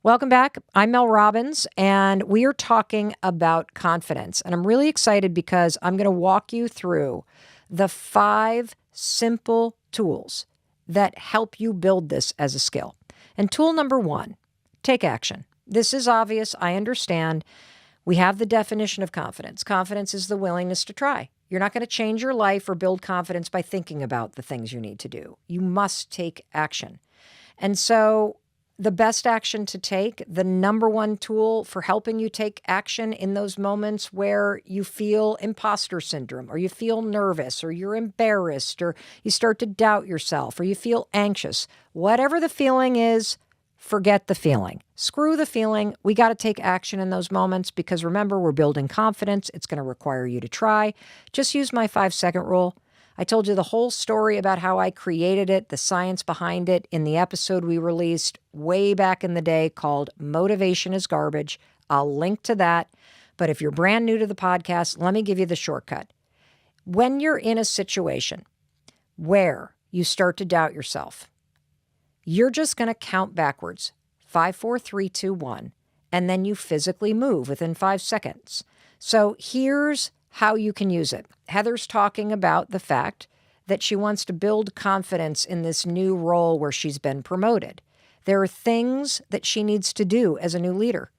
Welcome back. I'm Mel Robbins, and we are talking about confidence. And I'm really excited because I'm going to walk you through the 5 simple tools that help you build this as a skill. And tool number 1, take action. This is obvious. I understand. We have the definition of confidence. Confidence is the willingness to try. You're not going to change your life or build confidence by thinking about the things you need to do. You must take action. And so the best action to take, the number 1 tool for helping you take action in those moments where you feel imposter syndrome, or you feel nervous, or you're embarrassed, or you start to doubt yourself, or you feel anxious, whatever the feeling is, forget the feeling. Screw the feeling. We got to take action in those moments because remember, we're building confidence. It's going to require you to try. Just use my 5-second rule. I told you the whole story about how I created it, the science behind it, in the episode we released way back in the day called Motivation is Garbage. I'll link to that. But if you're brand new to the podcast, let me give you the shortcut. When you're in a situation where you start to doubt yourself, you're just going to count backwards, 5, 4, 3, 2, 1, and then you physically move within 5 seconds. So here's how you can use it. Heather's talking about the fact that she wants to build confidence in this new role where she's been promoted. There are things that she needs to do as a new leader,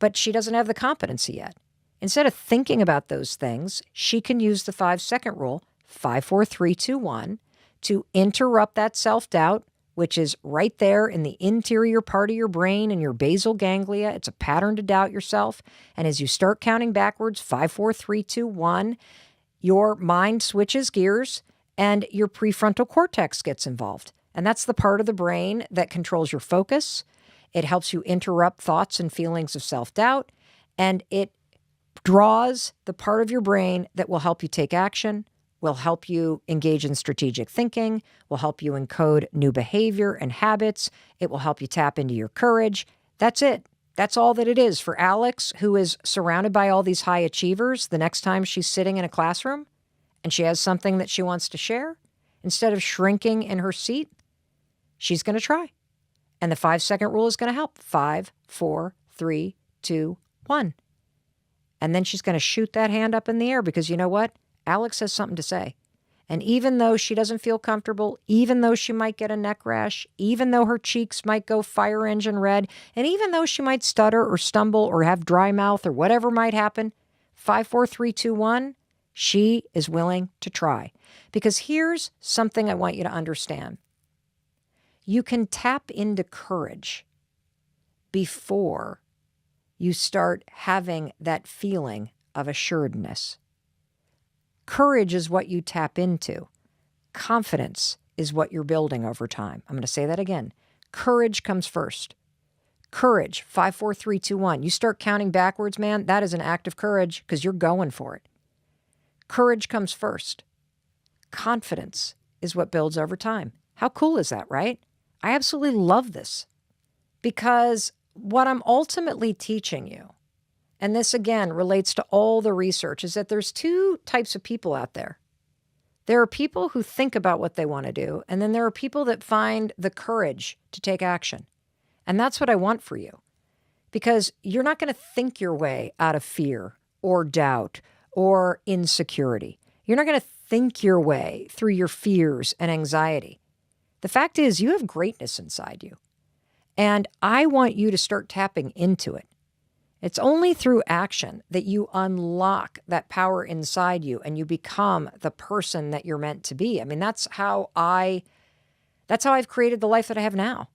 but she doesn't have the competency yet. Instead of thinking about those things, she can use the 5-second rule, 5, 4, 3, 2, 1, to interrupt that self-doubt, which is right there in the interior part of your brain and your basal ganglia. It's a pattern to doubt yourself. And as you start counting backwards, 5, 4, 3, 2, 1, your mind switches gears and your prefrontal cortex gets involved. And that's the part of the brain that controls your focus. It helps you interrupt thoughts and feelings of self-doubt. And it draws the part of your brain that will help you take action, will help you engage in strategic thinking, will help you encode new behavior and habits. It will help you tap into your courage. That's it. That's all that it is. For Alex, who is surrounded by all these high achievers, the next time she's sitting in a classroom and she has something that she wants to share, instead of shrinking in her seat, she's going to try. And the 5-second rule is going to help. 5, 4, 3, 2, 1. And then she's going to shoot that hand up in the air because you know what? Alex has something to say. And even though she doesn't feel comfortable, even though she might get a neck rash, even though her cheeks might go fire engine red, and even though she might stutter or stumble or have dry mouth or whatever might happen, 5, 4, 3, 2, 1, she is willing to try. Because here's something I want you to understand. You can tap into courage before you start having that feeling of assuredness. Courage is what you tap into. Confidence is what you're building over time. I'm going to say that again. Courage comes first. Courage, 5, 4, 3, 2, 1. You start counting backwards, man, that is an act of courage because you're going for it. Courage comes first. Confidence is what builds over time. How cool is that, right? I absolutely love this because what I'm ultimately teaching you, and this, again, relates to all the research, is that there's 2 types of people out there. There are people who think about what they want to do, and then there are people that find the courage to take action. And that's what I want for you, because you're not going to think your way out of fear or doubt or insecurity. You're not going to think your way through your fears and anxiety. The fact is, you have greatness inside you, and I want you to start tapping into it. It's only through action that you unlock that power inside you and you become the person that you're meant to be. I mean, that's how I've created the life that I have now.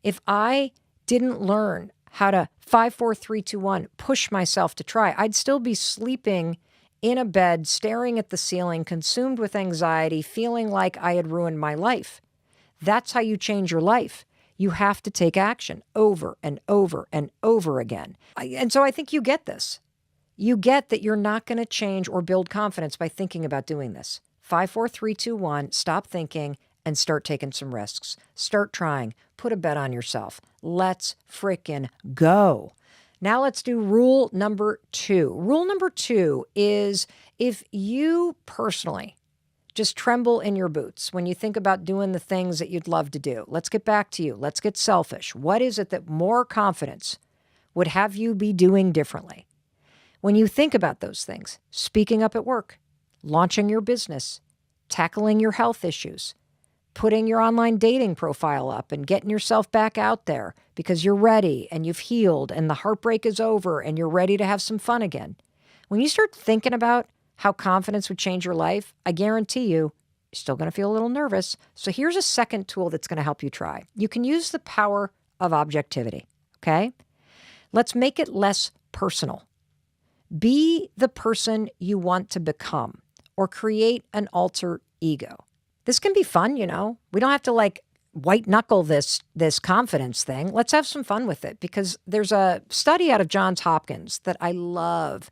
If I didn't learn how to 5, 4, 3, 2, 1, push myself to try, I'd still be sleeping in a bed, staring at the ceiling, consumed with anxiety, feeling like I had ruined my life. That's how you change your life. You have to take action over and over and over again. And so I think you get this. You get that you're not going to change or build confidence by thinking about doing this. 5, 4, 3, 2, 1, stop thinking and start taking some risks. Start trying. Put a bet on yourself. Let's frickin' go. Now let's do rule number 2. Rule number 2 is if you personally just tremble in your boots when you think about doing the things that you'd love to do. Let's get back to you. Let's get selfish. What is it that more confidence would have you be doing differently? When you think about those things, speaking up at work, launching your business, tackling your health issues, putting your online dating profile up and getting yourself back out there because you're ready and you've healed and the heartbreak is over and you're ready to have some fun again. When you start thinking about how confidence would change your life, I guarantee you're still going to feel a little nervous. So here's a second tool that's going to help you try. You can use the power of objectivity, okay? Let's make it less personal. Be the person you want to become or create an alter ego. This can be fun, We don't have to white knuckle this confidence thing. Let's have some fun with it because there's a study out of Johns Hopkins that I love.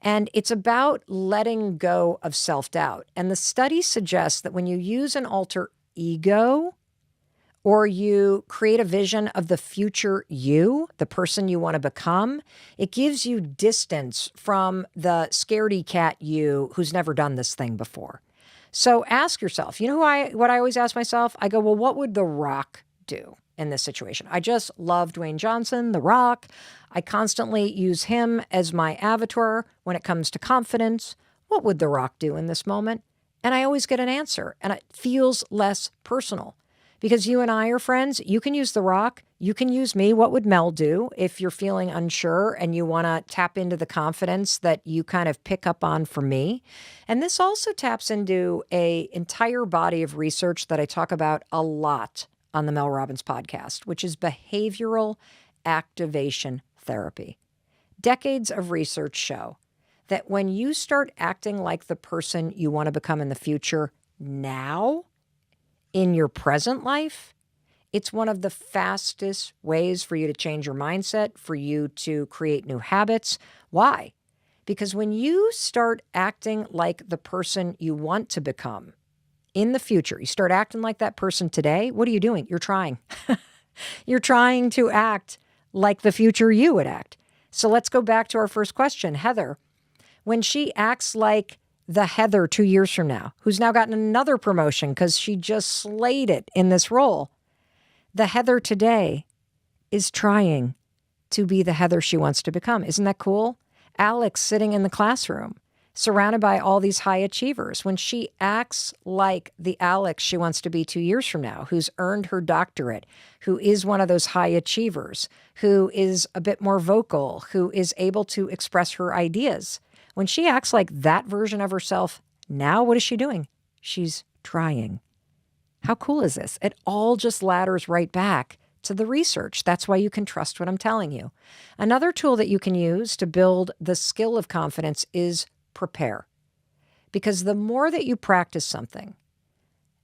And it's about letting go of self-doubt. And the study suggests that when you use an alter ego or you create a vision of the future you, the person you want to become, it gives you distance from the scaredy cat you who's never done this thing before. So ask yourself, what I always ask myself? I go, well, what would The Rock do in this situation? I just love Dwayne Johnson, The Rock. I constantly use him as my avatar when it comes to confidence. What would The Rock do in this moment? And I always get an answer, and it feels less personal. Because you and I are friends, you can use The Rock, you can use me. What would Mel do if you're feeling unsure and you want to tap into the confidence that you kind of pick up on from me? And this also taps into an entire body of research that I talk about a lot on the Mel Robbins Podcast, which is behavioral activation therapy. Decades of research show that when you start acting like the person you want to become in the future now, in your present life, it's one of the fastest ways for you to change your mindset, for you to create new habits. Why? Because when you start acting like the person you want to become in the future, you start acting like that person today, what are you doing? You're trying. You're trying to act like the future you would act. So let's go back to our first question. Heather, when she acts like the Heather 2 years from now, who's now gotten another promotion because she just slayed it in this role, the Heather today is trying to be the Heather she wants to become. Isn't that cool? Alex sitting in the classroom, surrounded by all these high achievers. When she acts like the Alex she wants to be 2 years from now, who's earned her doctorate, who is one of those high achievers, who is a bit more vocal, who is able to express her ideas, when she acts like that version of herself now, what is she doing? She's trying. How cool is this? It all just ladders right back to the research. That's why you can trust what I'm telling you. Another tool that you can use to build the skill of confidence is prepare. Because the more that you practice something,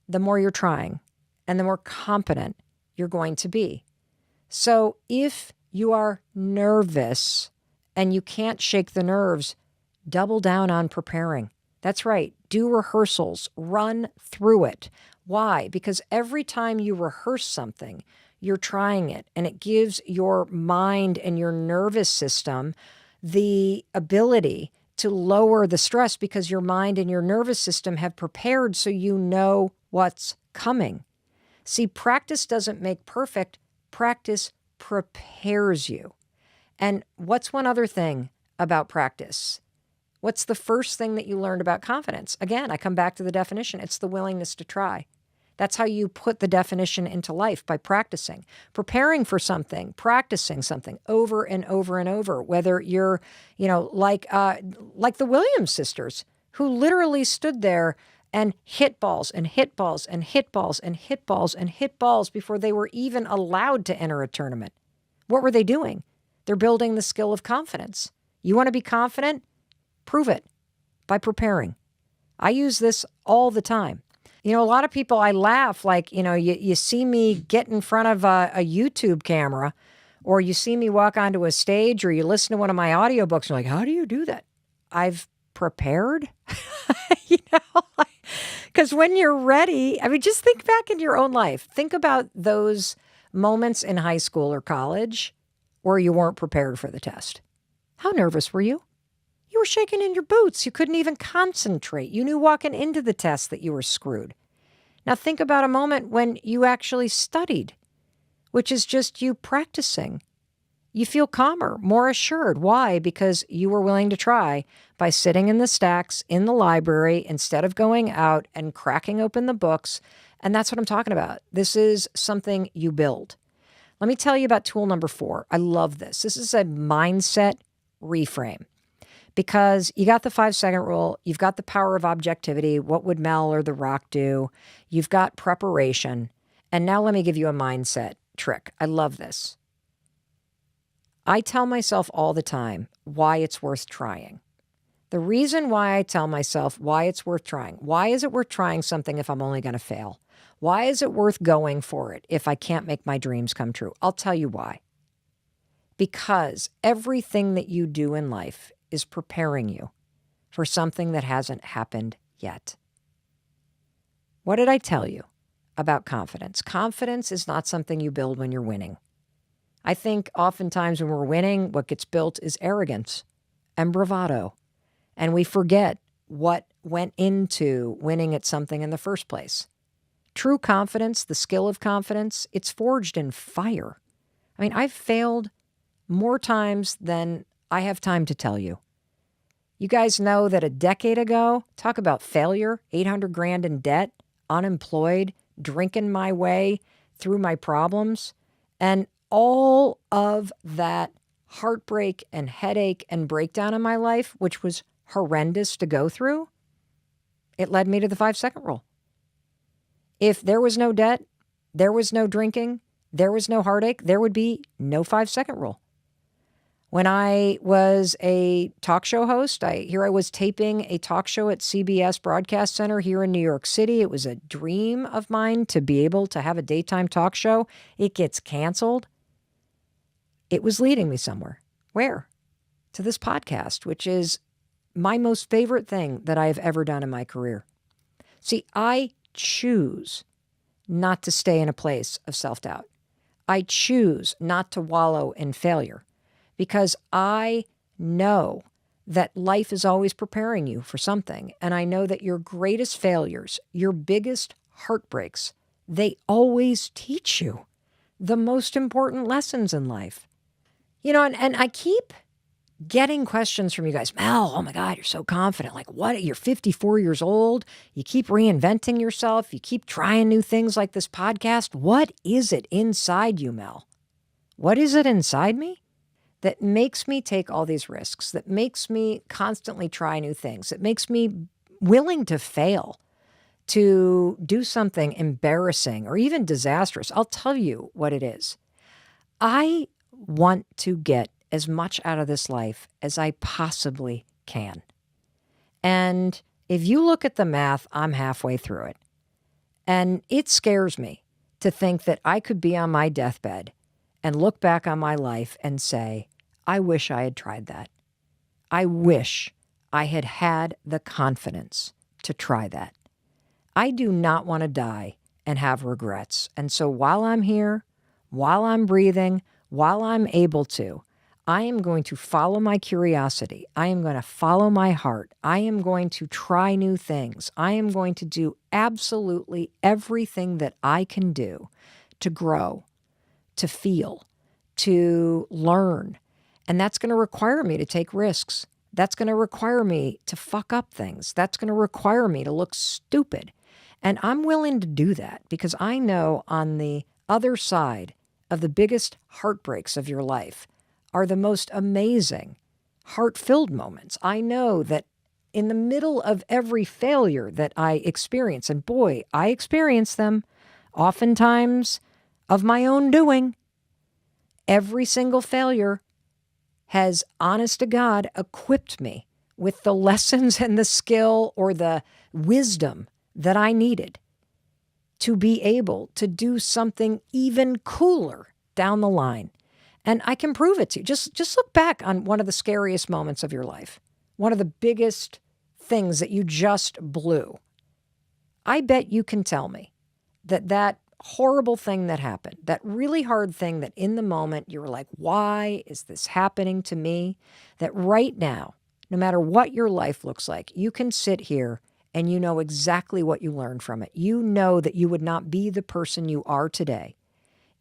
the more you're trying and the more competent you're going to be. So if you are nervous and you can't shake the nerves, double down on preparing. That's right. Do rehearsals. Run through it. Why? Because every time you rehearse something, you're trying it, and it gives your mind and your nervous system the ability to lower the stress because your mind and your nervous system have prepared so you know what's coming. See, practice doesn't make perfect. Practice prepares you. And what's one other thing about practice? What's the first thing that you learned about confidence? Again, I come back to the definition. It's the willingness to try. That's how you put the definition into life, by practicing, preparing for something, practicing something over and over and over, whether you're, like the Williams sisters, who literally stood there and hit balls and hit balls and hit balls and hit balls and hit balls before they were even allowed to enter a tournament. What were they doing? They're building the skill of confidence. You want to be confident? Prove it by preparing. I use this all the time. A lot of people, I laugh you see me get in front of a YouTube camera, or you see me walk onto a stage, or you listen to one of my audiobooks and you're like, how do you do that? I've prepared, because when you're ready, just think back in your own life. Think about those moments in high school or college where you weren't prepared for the test. How nervous were you? You You were shaking in your boots. You couldn't even concentrate. You knew walking into the test that you were screwed. Now think about a moment when you actually studied, which is just you practicing. You feel calmer, more assured. Why? Because you were willing to try by sitting in the stacks in the library instead of going out and cracking open the books. And that's what I'm talking about. This is something you build. Let me tell you about tool number 4. I love this. This is a mindset reframe. Because you got the 5-second rule, you've got the power of objectivity. What would Mel or The Rock do? You've got preparation. And now let me give you a mindset trick. I love this. I tell myself all the time why it's worth trying. The reason why I tell myself why it's worth trying. Why is it worth trying something if I'm only going to fail? Why is it worth going for it if I can't make my dreams come true? I'll tell you why. Because everything that you do in life is preparing you for something that hasn't happened yet. What did I tell you about confidence? Confidence is not something you build when you're winning. I think oftentimes when we're winning, what gets built is arrogance and bravado. And we forget what went into winning at something in the first place. True confidence, the skill of confidence, it's forged in fire. I mean, I've failed more times than I have time to tell you. You guys know that a decade ago, talk about failure, 800 grand in debt, unemployed, drinking my way through my problems, and all of that heartbreak and headache and breakdown in my life, which was horrendous to go through, it led me to the 5-second rule. If there was no debt, there was no drinking, there was no heartache, there would be no 5-second rule. When I was a talk show host, I was taping a talk show at CBS Broadcast Center here in New York City. It was a dream of mine to be able to have a daytime talk show. It gets canceled. It was leading me somewhere. Where? To this podcast, which is my most favorite thing that I have ever done in my career. See, I choose not to stay in a place of self-doubt. I choose not to wallow in failure. Because I know that life is always preparing you for something. And I know that your greatest failures, your biggest heartbreaks, they always teach you the most important lessons in life. You know, and I keep getting questions from you guys. Mel, oh my God, you're so confident. Like, what? You're 54 years old. You keep reinventing yourself. You keep trying new things like this podcast. What is it inside you, Mel? What is it inside me that makes me take all these risks, that makes me constantly try new things, that makes me willing to fail, to do something embarrassing or even disastrous? I'll tell you what it is. I want to get as much out of this life as I possibly can. And if you look at the math, I'm halfway through it. And it scares me to think that I could be on my deathbed and look back on my life and say, I wish I had tried that. I wish I had had the confidence to try that. I do not want to die and have regrets. And so while I'm here, while I'm breathing, while I'm able to, I am going to follow my curiosity. I am going to follow my heart. I am going to try new things. I am going to do absolutely everything that I can do to grow, to feel, to learn. And that's going to require me to take risks. That's going to require me to fuck up things. That's going to require me to look stupid. And I'm willing to do that because I know on the other side of the biggest heartbreaks of your life are the most amazing, heart-filled moments. I know that in the middle of every failure that I experience, and boy, I experience them oftentimes of my own doing, every single failure has, honest to God, equipped me with the lessons and the skill or the wisdom that I needed to be able to do something even cooler down the line. And I can prove it to you. Just look back on one of the scariest moments of your life, one of the biggest things that you just blew. I bet you can tell me that horrible thing that happened, that really hard thing that in the moment you were like, why is this happening to me? That right now, no matter what your life looks like, you can sit here and you know exactly what you learned from it. You know that you would not be the person you are today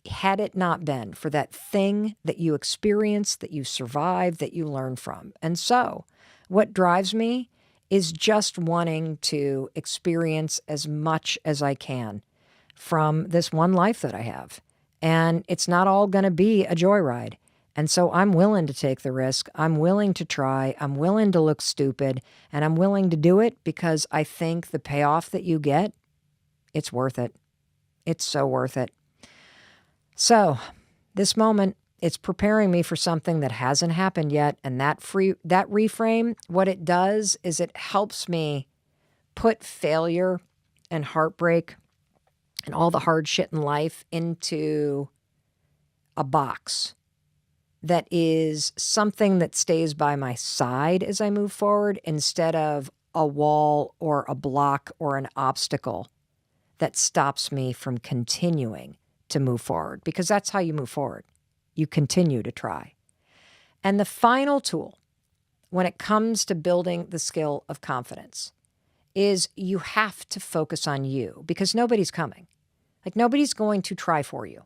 had it not been for that thing that you experienced, that you survived, that you learned from. And so what drives me is just wanting to experience as much as I can from this one life that I have. And it's not all going to be a joyride. And so I'm willing to take the risk. I'm willing to try. I'm willing to look stupid. And I'm willing to do it because I think the payoff that you get, it's worth it. It's so worth it. So this moment, it's preparing me for something that hasn't happened yet. And that reframe, what it does is it helps me put failure and heartbreak and all the hard shit in life into a box that is something that stays by my side as I move forward instead of a wall or a block or an obstacle that stops me from continuing to move forward, because that's how you move forward. You continue to try. And the final tool when it comes to building the skill of confidence is you have to focus on you, because nobody's coming. Like, nobody's going to try for you.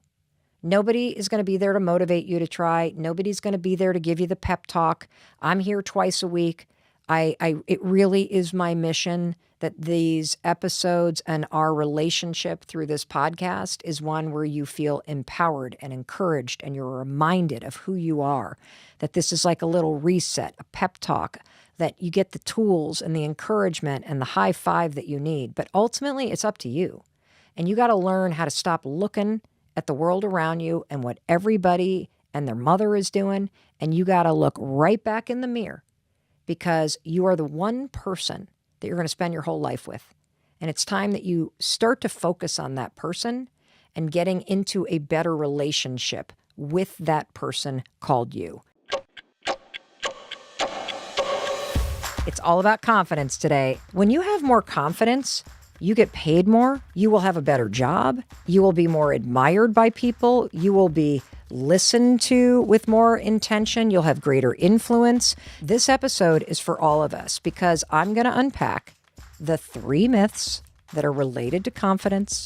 Nobody is going to be there to motivate you to try. Nobody's going to be there to give you the pep talk. I'm here twice a week. It really is my mission that these episodes and our relationship through this podcast is one where you feel empowered and encouraged and you're reminded of who you are, that this is like a little reset, a pep talk, that you get the tools and the encouragement and the high five that you need. But ultimately, it's up to you. And you got to learn how to stop looking at the world around you and what everybody and their mother is doing. And you got to look right back in the mirror, because you are the one person that you're going to spend your whole life with. And it's time that you start to focus on that person and getting into a better relationship with that person called you. It's all about confidence today. When you have more confidence, you get paid more, you will have a better job, you will be more admired by people, you will be listened to with more intention, you'll have greater influence. This episode is for all of us because I'm going to unpack the 3 myths that are related to confidence